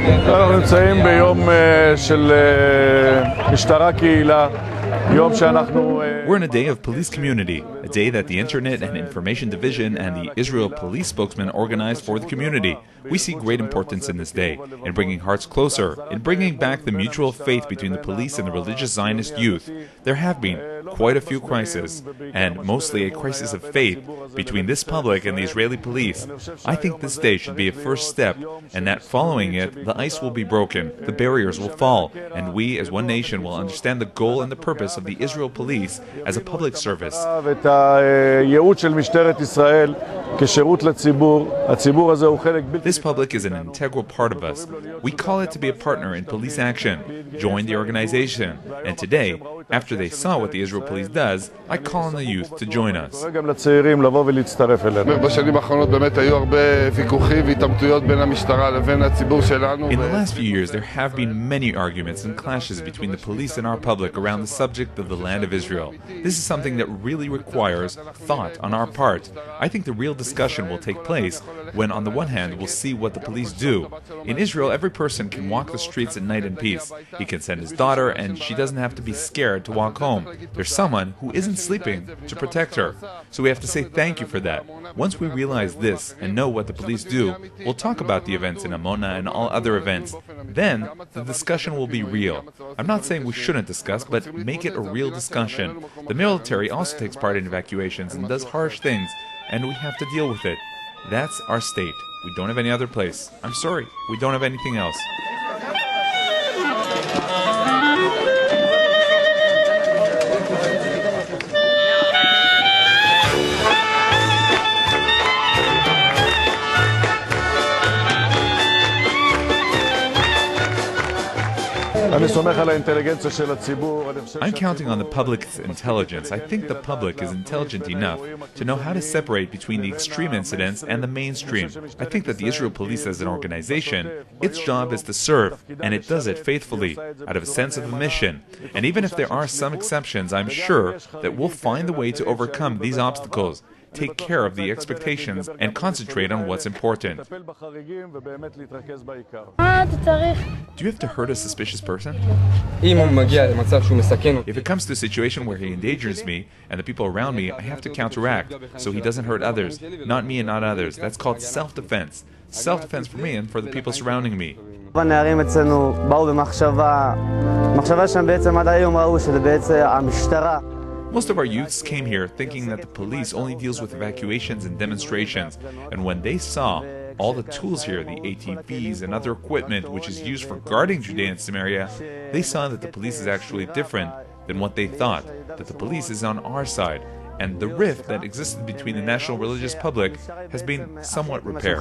אנחנו נמצאים ביום של משטרה קהילה, יום שאנחנו... We're in a day of police community, a day that the Internet and Information Division and the Israel Police spokesman organized for the community. We see great importance in this day, in bringing hearts closer, in bringing back the mutual faith between the police and the religious Zionist youth. There have been quite a few crises, and mostly a crisis of faith between this public and the Israeli police. I think this day should be a first step, and that following it, the ice will be broken, the barriers will fall, and we as one nation will understand the goal and the purpose of the Israel police as a public service. This public is an integral part of us. We call it to be a partner in police action. Join the organization. And today, after they saw what the Israel police does, I call on the youth to join us. In the last few years, there have been many arguments and clashes between the police and our public around the subject of the land of Israel. This is something that really requires thought on our part. I think the real discussion will take place when, on the one hand, we'll see what the police do. In Israel, every person can walk the streets at night in peace. He can send his daughter, and she doesn't have to be scared to walk home. There's someone who isn't sleeping to protect her. So we have to say thank you for that. Once we realize this and know what the police do, we'll talk about the events in Amona and all other events. Then, the discussion will be real. I'm not saying we shouldn't discuss, but make it a real discussion. The military also takes part in evacuations and does harsh things, and we have to deal with it. That's our state. We don't have any other place. I'm sorry, we don't have anything else. I'm counting on the public's intelligence. I think the public is intelligent enough to know how to separate between the extreme incidents and the mainstream. I think that the Israel Police as an organization, its job is to serve, and it does it faithfully, out of a sense of a mission. And even if there are some exceptions, I'm sure that we'll find the way to overcome these obstacles, take care of the expectations, and concentrate on what's important. Do you have to hurt a suspicious person? If it comes to a situation where he endangers me and the people around me, I have to counteract so he doesn't hurt others, not me and not others. That's called self-defense. Self-defense for me and for the people surrounding me. Most of our youths came here thinking that the police only deals with evacuations and demonstrations, and when they saw all the tools here, the ATVs and other equipment which is used for guarding Judea and Samaria, they saw that the police is actually different than what they thought, that the police is on our side, and the rift that existed between the national religious public has been somewhat repaired.